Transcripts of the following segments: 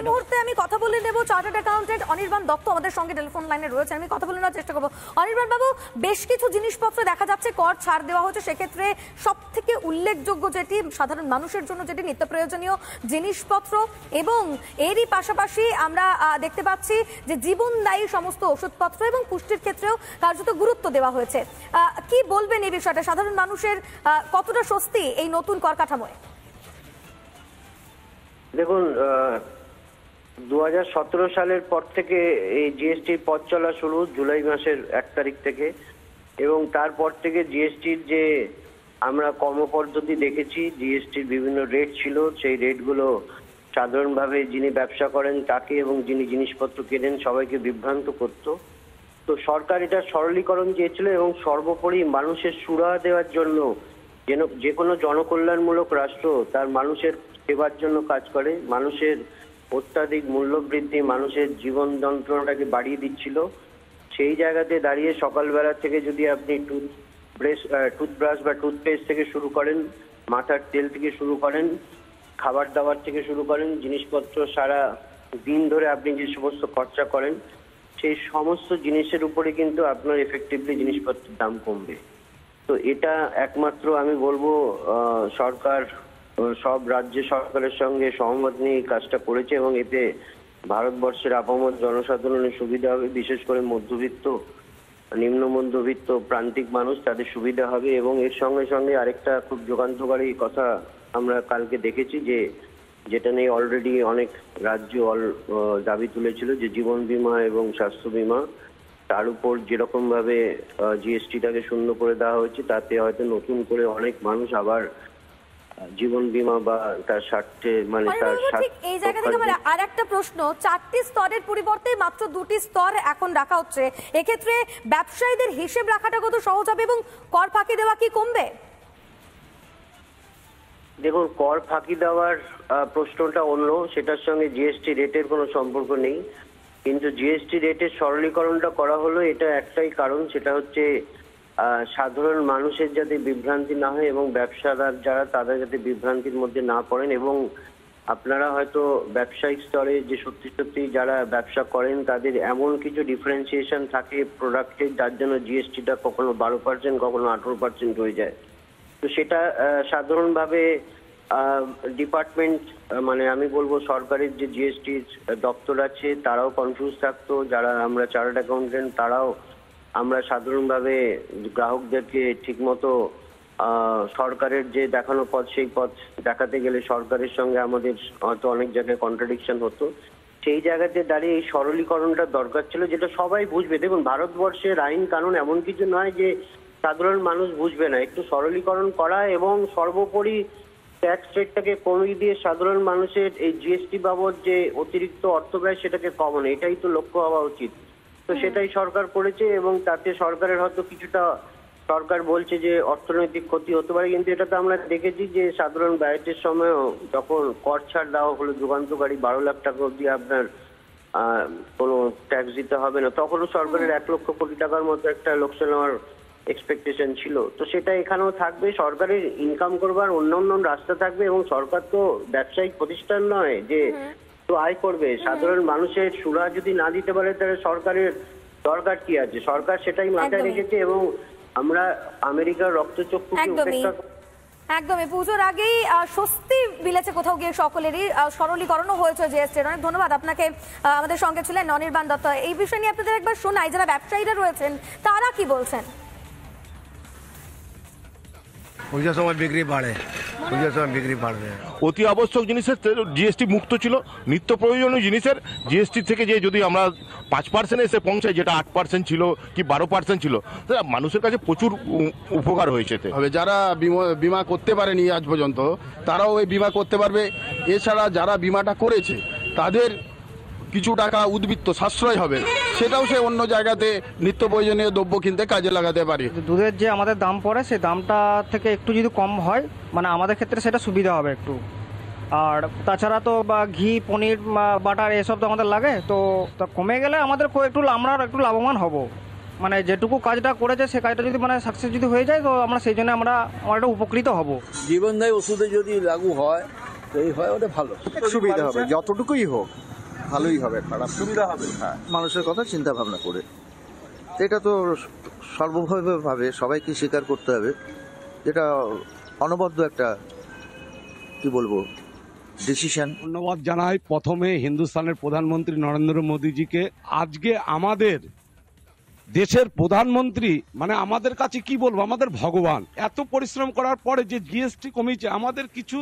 মুহূর্তে আমি কথা বলে নেব চার্টার্ড অ্যাকাউন্টেন্ট অনির্বাণ দত্ত আমাদের সঙ্গে টেলিফোন লাইনে রয়েছে। আমি কথা বলে নেওয়ার চেষ্টা করবো। অনির্বাণ বাবু, বেশ কিছু জিনিসপত্র দেখা যাচ্ছে কর ছাড় দেওয়া হচ্ছে, সেক্ষেত্রে সব থেকে উল্লেখযোগ্য যেটি সাধারণ মানুষের জন্য যেটি নিত্য প্রয়োজনীয় জিনিসপত্র, এবং এরই পাশাপাশি আমরা দেখতে পাচ্ছি যে জীবনদায়ী সমস্ত ওষুধপত্র এবং পুষ্টির ক্ষেত্রেও কার্যত গুরুত্ব দেওয়া হয়েছে। কি বলবেন এই বিষয়টা? সাধারণ মানুষের কতটা স্বস্তি এই নতুন কর কাঠামোয়? দেখুন, 2017 সালের পর থেকে এই জিএসটির পথ চলা শুরু, জুলাই মাসের 1 তারিখ থেকে, এবং তারপর থেকে জিএসটির যে আমরা কর্মপদ্ধতি দেখেছি, জিএসটির বিভিন্ন রেট ছিল, সেই রেটগুলো সাধারণভাবে যিনি ব্যবসা করেন তাকে এবং যিনি জিনিসপত্র কেনেন সবাইকে বিভ্রান্ত করত। তো সরকার এটা সরলীকরণ চেয়েছিল এবং সর্বোপরি মানুষের সুরাহা দেওয়ার জন্য, যেন যে কোনো জনকল্যাণমূলক রাষ্ট্র তার মানুষের সেবার জন্য কাজ করে। মানুষের অত্যাধিক মূল্যবৃদ্ধি মানুষের জীবন যন্ত্রণাটাকে বাড়িয়ে দিচ্ছিল। সেই জায়গাতে দাঁড়িয়ে সকালবেলা থেকে যদি আপনি টুথব্রাশ বা টুথপেস্ট থেকে শুরু করেন, মাথার তেল থেকে শুরু করেন, খাবার দাবার থেকে শুরু করেন, জিনিসপত্র সারা দিন ধরে আপনি যে সমস্ত খরচা করেন, সেই সমস্ত জিনিসের উপরে কিন্তু আপনার এফেক্টিভলি জিনিসপত্রের দাম কমবে। তো এটা একমাত্র আমি বলবো সরকার সব রাজ্য সরকারের সঙ্গে সহমত নিয়ে কাজটা করেছে, এবং এতে ভারতবর্ষের আপামর জনসাধারণের সুবিধা হবে, বিশেষ করে মধ্যবিত্ত, নিম্ন মধ্যবিত্ত প্রান্তিক মানুষ, তাদের সুবিধা হবে। এবং এর সঙ্গে সঙ্গে আরেকটা খুব যুগান্তকারী কথা আমরা কালকে দেখেছি, যেটা নিয়ে অলরেডি অনেক রাজ্য দাবি তুলেছিল, যে জীবন বীমা এবং স্বাস্থ্য বীমা, তার উপর যেরকম ভাবে জিএসটিটাকে শূন্য করে দেওয়া হয়েছে, তাতে হয়তো নতুন করে অনেক মানুষ আবার জীবন বীমা বা তার স্বার্থে এই জায়গা থেকে মানে আর একটা প্রশ্ন, 4টি স্তরের পরিবর্তে মাত্র 2টি স্তর এখন রাখা হচ্ছে, এক্ষেত্রে ব্যবসায়ীদের হিসেব রাখাটা কত সহজ হবে এবং কর ফাঁকি দেওয়া কি কমবে? দেখুন, কর ফাঁকি দেওয়ার প্রশ্নটা অন্য, সেটার সঙ্গে জিএসটি রেটের কোনো সম্পর্ক নেই। কিন্তু জিএসটি রেটের সরলীকরণটা করা হলো এটা একটাই কারণ, সেটা হচ্ছে সাধারণ মানুষের যাতে বিভ্রান্তি না হয় এবং ব্যবসাদার যারা তারা যাতে বিভ্রান্তির মধ্যে না পড়েন। এবং আপনারা হয়তো ব্যবসায়িক স্তরে যে সত্যি সত্যি যারা ব্যবসা করেন তাদের এমন কিছু ডিফারেন্সিয়েশন থাকে প্রোডাক্টের, যার জন্য জিএসটিটা কখনো 12%, কখনো 18% হয়ে যায়। তো সেটা সাধারণভাবে ডিপার্টমেন্ট, মানে আমি বলবো সরকারের যে জিএসটির দপ্তর আছে তারাও কনফিউজ থাকতো, যারা আমরা চার্টার্ড অ্যাকাউন্টেন্ট তারাও, আমরা সাধারণভাবে গ্রাহকদেরকে ঠিকমতো সরকারের যে দেখানো পথ সেই পথ দেখাতে গেলে সরকারের সঙ্গে আমাদের হয়তো অনেক জায়গায় কন্ট্রাডিকশন হতো। সেই জায়গাতে দাঁড়িয়ে এই সরলীকরণটা দরকার ছিল, যেটা সবাই বুঝবে। দেখুন, ভারতবর্ষের আইন কানুন এমন কিছু নয় যে সাধারণ মানুষ বুঝবে না। একটু সরলীকরণ করা এবং সর্বোপরি ট্যাক্স রেটটাকে কমিয়ে দিয়ে সাধারণ মানুষের এই জিএসটি বাবদ যে অতিরিক্ত অর্থ ব্যয় সেটাকে কমানো, এটাই তো লক্ষ্য হওয়া উচিত। তো সেটাই সরকার করেছে, এবং তাতে সরকারের হয়তো কিছুটা, সরকার বলছে যে অর্থনৈতিক ক্ষতি হতে পারে, কিন্তু এটা তো আমরা দেখেছি যে সাধারণ ব্যয়ের সময়ও যখন কর ছাড় দেওয়া হলো যুগান্তকারী 12 লাখ টাকা অব্দি আপনার কোনো ট্যাক্স দিতে হবে না, তখনও সরকারের 1 লক্ষ কোটি টাকার মতো একটা লোকসান হওয়ার এক্সপেকটেশন ছিল। তো সেটা এখানেও থাকবে, সরকারের ইনকাম করবার অন্য রাস্তা থাকবে, এবং সরকার তো ব্যবসায়িক প্রতিষ্ঠান নয় যে তো আয় করবে। সাধারণ মানুষের সুরাহা যদি না দিতে পারে তাহলে সরকারের দরকার কি আছে? সরকার সেটাই মাথায় রেখেছে, এবং আমরা আমেরিকার রক্তচক্ষুকে উপেক্ষা। একদমই, পুজোর আগেই স্বস্তি মিলেছে কোথাও গিয়ে সকলেরই, সরলীকরণও হয়েছে জিএসটির। অনেক ধন্যবাদ আপনাকে। আমাদের সঙ্গে ছিলেন অনির্বাণ দত্ত। এই বিষয় নিয়ে আপনাদের একবার শোনাই, যারা ব্যবসায়ীরা রয়েছেন তারা কি বলছেন। পুজোর সময় বিক্রি বাড়ে, পুজোর সময় বিক্রি বাড়বে। অতি আবশ্যক জিনিসের জিএসটি মুক্ত ছিল, নিত্য প্রয়োজনীয় জিনিসের জিএসটি থেকে যে যদি আমরা 5% এসে পৌঁছায়, যেটা 8% ছিল কি 12% ছিল, মানুষের কাছে প্রচুর উপকার হয়েছে। যারা বিমা করতে পারেনি আজ পর্যন্ত তারাও এই বিমা করতে পারবে। এছাড়া যারা বিমাটা করেছে তাদের কিছু টাকা উদ্বৃত্ত সাশ্রয় হবে, সেটাও সে অন্য জায়গাতে নিত্য প্রয়োজনীয় দ্রব্য কিনতে কাজে লাগাতে পারে। দুধের যে আমাদের দাম পড়ে সেই দামটা থেকে একটু যদি কম হয়, মানে আমাদের ক্ষেত্রে সেটা সুবিধা হবে একটু। আর তাছাড়া তো বা ঘি, পনির, বাটার এসব তো আমাদের লাগে, তো কমে গেলে আমাদের আমরা একটু লাভবান হব। মানে যেটুকু কাজটা করেছে সে কাজটা যদি মানে সাকসেস যদি হয়ে যায়, তো আমরা সেই জন্য আমরা একটা উপকৃত হব। জীবনদায়ী ওষুধে যদি লাগু হয় তো এই হয়, ওটা ভালো সুবিধা হবে, যতটুকুই হোক ভালোই হবে, খারাপ সুবিধা হবে। হ্যাঁ, মানুষের কথা চিন্তা ভাবনা করে এটা তো সর্বভাবে সবাইকে স্বীকার করতে হবে, এটা অনবদ্য একটা কি বলবো ডিসিশন। ধন্যবাদ জানাই প্রথমে হিন্দুস্তানের প্রধানমন্ত্রী নরেন্দ্র মোদীজিকে। আজকে আমাদের দেশের প্রধানমন্ত্রী মানে আমাদের কাছে কি বলবো, আমাদের ভগবান। এত পরিশ্রম করার পরে যে জিএসটি কমিয়েছে, আমাদের কিছু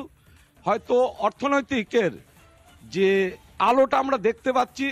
হয়তো অর্থনৈতিকের যে আলোটা আমরা দেখতে পাচ্ছি